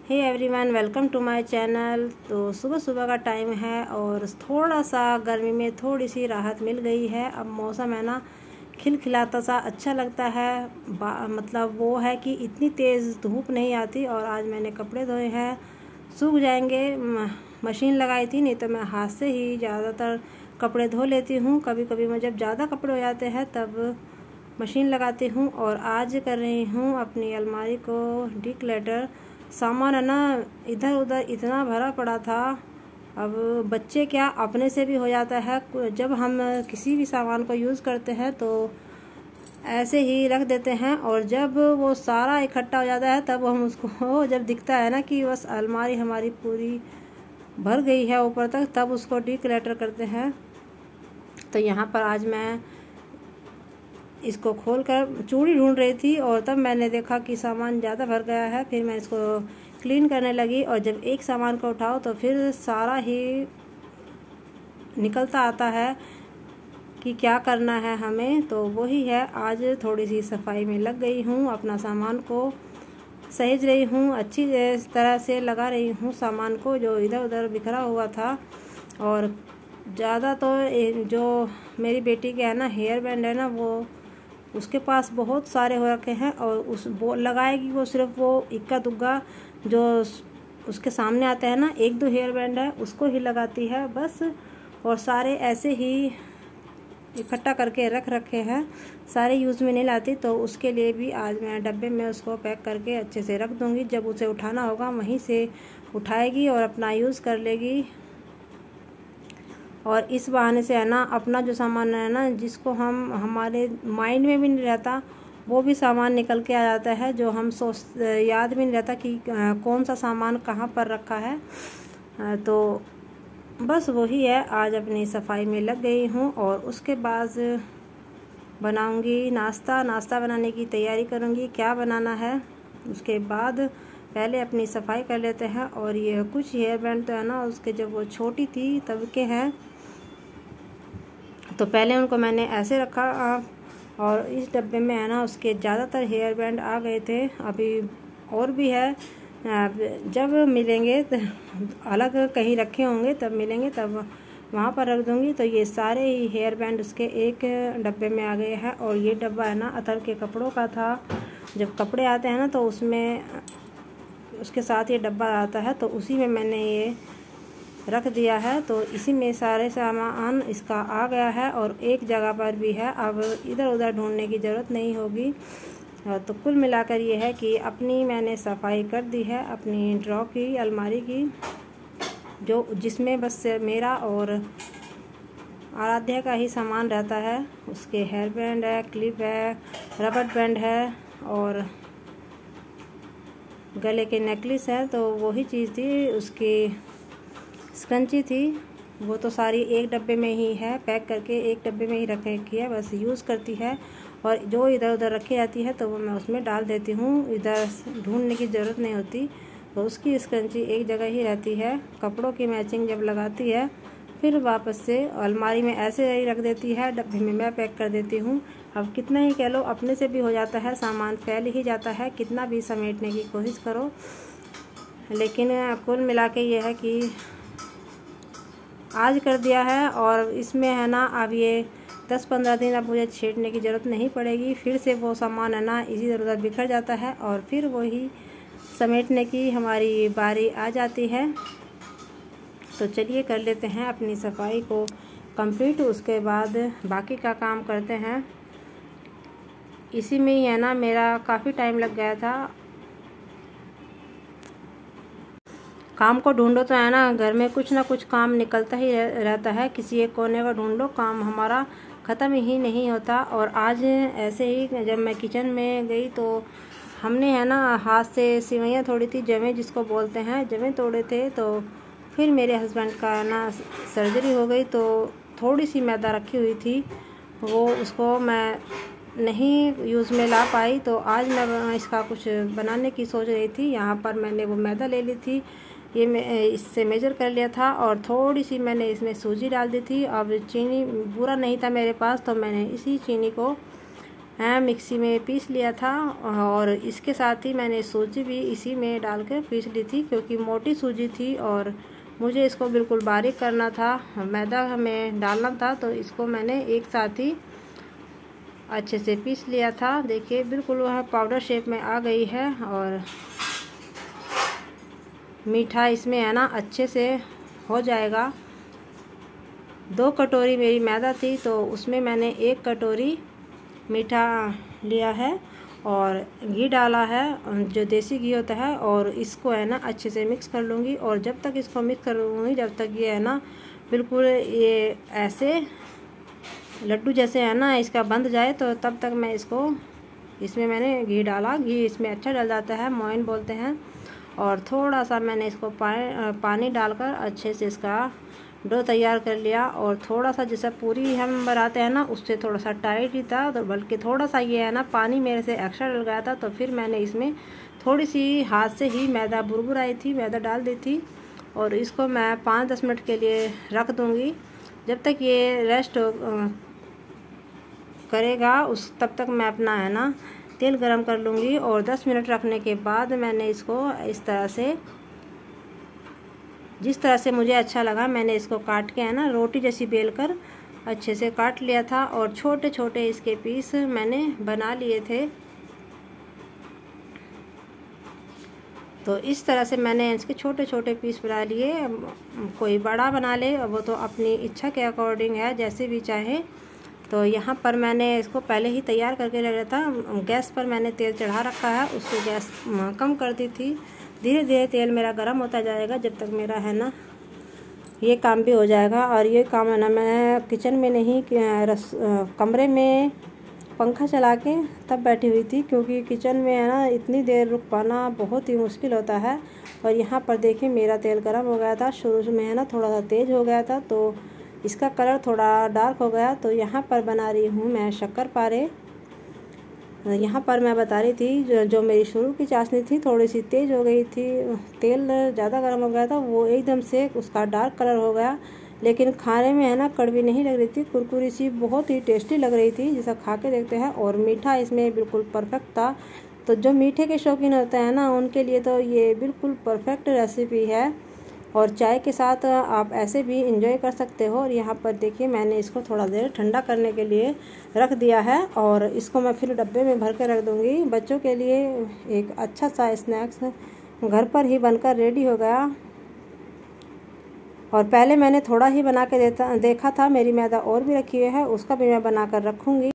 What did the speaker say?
Hey everyone, welcome to my channel. तो सुबह सुबह का टाइम है और थोड़ा सा गर्मी में थोड़ी सी राहत मिल गई है। अब मौसम है ना खिलखिलाता सा अच्छा लगता है। मतलब वो है कि इतनी तेज़ धूप नहीं आती। और आज मैंने कपड़े धोए हैं, सूख जाएंगे। मशीन लगाई थी, नहीं तो मैं हाथ से ही ज़्यादातर कपड़े धो लेती हूँ। कभी कभी मैं जब ज़्यादा कपड़े हो जाते हैं तब मशीन लगाती हूँ। और आज कर रही हूँ अपनी अलमारी को डिक्लटर। सामान है ना इधर उधर इतना भरा पड़ा था। अब बच्चे क्या, अपने से भी हो जाता है। जब हम किसी भी सामान को यूज़ करते हैं तो ऐसे ही रख देते हैं, और जब वो सारा इकट्ठा हो जाता है तब हम उसको जब दिखता है ना कि बस अलमारी हमारी पूरी भर गई है ऊपर तक, तब उसको डिक्लटर करते हैं। तो यहाँ पर आज मैं इसको खोलकर चूड़ी ढूंढ रही थी और तब मैंने देखा कि सामान ज़्यादा भर गया है। फिर मैं इसको क्लीन करने लगी, और जब एक सामान को उठाओ तो फिर सारा ही निकलता आता है कि क्या करना है हमें। तो वही है, आज थोड़ी सी सफाई में लग गई हूँ, अपना सामान को सहेज रही हूँ, अच्छी तरह से लगा रही हूँ सामान को जो इधर उधर बिखरा हुआ था। और ज़्यादा तो जो मेरी बेटी के है ना हेयर बैंड है ना, वो उसके पास बहुत सारे हो रखे हैं, और वो लगाएगी वो सिर्फ वो इक्का दुग्गा जो उसके सामने आते हैं ना, एक दो हेयर बैंड है उसको ही लगाती है बस। और सारे ऐसे ही इकट्ठा करके रख रखे हैं, सारे यूज़ में नहीं लाती। तो उसके लिए भी आज मैं डब्बे में उसको पैक करके अच्छे से रख दूँगी। जब उसे उठाना होगा वहीं से उठाएगी और अपना यूज़ कर लेगी। और इस बहाने से है ना अपना जो सामान है ना, जिसको हम हमारे माइंड में भी नहीं रहता, वो भी सामान निकल के आ जाता है, जो हम याद भी नहीं रहता कि कौन सा सामान कहाँ पर रखा है। तो बस वही है, आज अपनी सफाई में लग गई हूँ। और उसके बाद बनाऊंगी नाश्ता बनाने की तैयारी करूँगी। क्या बनाना है उसके बाद पहले अपनी सफाई कर लेते हैं। और ये कुछ हेयर बैंड तो है ना उसके जब वो छोटी थी तब के हैं, तो पहले उनको मैंने ऐसे रखा। और इस डब्बे में है ना उसके ज़्यादातर हेयर बैंड आ गए थे। अभी और भी है, जब मिलेंगे तो अलग कहीं रखे होंगे, तब मिलेंगे तब वहाँ पर रख दूँगी। तो ये सारे ही हेयर बैंड उसके एक डब्बे में आ गए हैं। और ये डब्बा है ना अतर के कपड़ों का था। जब कपड़े आते हैं ना तो उसमें उसके साथ ये डब्बा आता है, तो उसी में मैंने ये रख दिया है। तो इसी में सारे सामान इसका आ गया है और एक जगह पर भी है। अब इधर उधर ढूंढने की ज़रूरत नहीं होगी। तो कुल मिलाकर ये है कि अपनी मैंने सफाई कर दी है अपनी ड्रॉ की, अलमारी की, जो जिसमें बस मेरा और आराध्या का ही सामान रहता है। उसके हेयर बैंड है, क्लिप है, रबर बैंड है और गले के नेकलेस है। तो वही चीज़ थी, उसकी स्क्रंची थी, वो तो सारी एक डब्बे में ही है, पैक करके एक डब्बे में ही रख रखी है, बस यूज़ करती है। और जो इधर उधर रखी जाती है तो वो मैं उसमें डाल देती हूँ, इधर ढूंढने की ज़रूरत नहीं होती। तो उसकी स्क्रंची एक जगह ही रहती है। कपड़ों की मैचिंग जब लगाती है फिर वापस से अलमारी में ऐसे ही रख देती है, डब्बे में मैं पैक कर देती हूँ। अब कितना ही कह लो, अपने से भी हो जाता है, सामान फैल ही जाता है कितना भी समेटने की कोशिश करो। लेकिन कुल मिला के ये है कि आज कर दिया है। और इसमें है ना अब ये 10-15 दिन अब मुझे छेड़ने की ज़रूरत नहीं पड़ेगी। फिर से वो सामान है ना इसी इधर उधर बिखर जाता है और फिर वही समेटने की हमारी बारी आ जाती है। तो चलिए कर लेते हैं अपनी सफाई को कंप्लीट, उसके बाद बाकी का काम करते हैं। इसी में ही है ना मेरा काफ़ी टाइम लग गया था। काम को ढूंढो तो है ना घर में कुछ ना कुछ काम निकलता ही रहता है, किसी एक कोने का ढूंढो, काम हमारा ख़त्म ही नहीं होता। और आज ऐसे ही जब मैं किचन में गई तो हमने है ना हाथ से सिवैयाँ तोड़ी थी, जवे जिसको बोलते हैं, जवे तोड़े थे। तो फिर मेरे हस्बैंड का ना सर्जरी हो गई, तो थोड़ी सी मैदा रखी हुई थी, वो उसको मैं नहीं यूज़ में ला पाई। तो आज मैं इसका कुछ बनाने की सोच रही थी। यहाँ पर मैंने वो मैदा ले ली थी, ये मैं इससे मेजर कर लिया था, और थोड़ी सी मैंने इसमें सूजी डाल दी थी। अब चीनी पूरा नहीं था मेरे पास, तो मैंने इसी चीनी को मिक्सी में पीस लिया था और इसके साथ ही मैंने सूजी भी इसी में डालकर पीस ली थी, क्योंकि मोटी सूजी थी और मुझे इसको बिल्कुल बारीक करना था, मैदा हमें डालना था, तो इसको मैंने एक साथ ही अच्छे से पीस लिया था। देखिए बिल्कुल वह पाउडर शेप में आ गई है और मीठा इसमें है ना अच्छे से हो जाएगा। 2 कटोरी मेरी मैदा थी तो उसमें मैंने 1 कटोरी मीठा लिया है और घी डाला है, जो देसी घी होता है, और इसको है ना अच्छे से मिक्स कर लूँगी। और जब तक इसको मिक्स कर लूँगी, जब तक ये है ना बिल्कुल ये ऐसे लड्डू जैसे है ना इसका बंध जाए, तो तब तक मैं इसमें मैंने घी डाला। घी इसमें अच्छा डल जाता है, मोइन बोलते हैं। और थोड़ा सा मैंने इसको पानी डालकर अच्छे से इसका डो तैयार कर लिया। और थोड़ा सा जैसा पूरी हम बनाते हैं ना उससे थोड़ा सा टाइट ही था, तो बल्कि थोड़ा सा ये है ना पानी मेरे से एक्स्ट्रा डल गया था। तो फिर मैंने इसमें थोड़ी सी हाथ से ही मैदा बुरबुर आई थी, मैदा डाल दी थी और इसको मैं 5-10 मिनट के लिए रख दूँगी। जब तक ये रेस्ट करेगा तब तक मैं अपना है ना तेल गरम कर लूँगी। और 10 मिनट रखने के बाद मैंने इसको इस तरह से, जिस तरह से मुझे अच्छा लगा, मैंने इसको काट के है ना रोटी जैसी बेल कर अच्छे से काट लिया था। और छोटे छोटे इसके पीस मैंने बना लिए थे। तो इस तरह से मैंने इसके छोटे छोटे पीस बना लिए। कोई बड़ा बना ले, वो तो अपनी इच्छा के अकॉर्डिंग है, जैसे भी चाहे। तो यहाँ पर मैंने इसको पहले ही तैयार करके रख दिया था। गैस पर मैंने तेल चढ़ा रखा है, उसको गैस कम कर दी थी। धीरे धीरे तेल मेरा गर्म होता जाएगा, जब तक मेरा है ना ये काम भी हो जाएगा। और ये काम है ना मैं किचन में नहीं, कमरे में पंखा चला के तब बैठी हुई थी, क्योंकि किचन में है ना इतनी देर रुक पाना बहुत ही मुश्किल होता है। और यहाँ पर देखिए मेरा तेल गर्म हो गया था, शुरू में है ना थोड़ा सा तेज़ हो गया था, तो इसका कलर थोड़ा डार्क हो गया। तो यहाँ पर बना रही हूँ मैं शक्करपारे। यहाँ पर मैं बता रही थी जो मेरी शुरू की चाशनी थी थोड़ी सी तेज़ हो गई थी, तेल ज़्यादा गर्म हो गया था, वो एकदम से उसका डार्क कलर हो गया। लेकिन खाने में है ना कड़वी नहीं लग रही थी, कुरकुरी सी बहुत ही टेस्टी लग रही थी, जैसा खा के देखते हैं। और मीठा इसमें बिल्कुल परफेक्ट था। तो जो मीठे के शौकीन होते हैं ना उनके लिए तो ये बिल्कुल परफेक्ट रेसिपी है। और चाय के साथ आप ऐसे भी इंजॉय कर सकते हो। और यहाँ पर देखिए मैंने इसको थोड़ा देर ठंडा करने के लिए रख दिया है और इसको मैं फिर डब्बे में भर के रख दूँगी। बच्चों के लिए एक अच्छा सा स्नैक्स घर पर ही बनकर रेडी हो गया। और पहले मैंने थोड़ा ही बना के देखा था, मेरी मैदा और भी रखी हुई है, उसका भी मैं बना कर रखूँगी।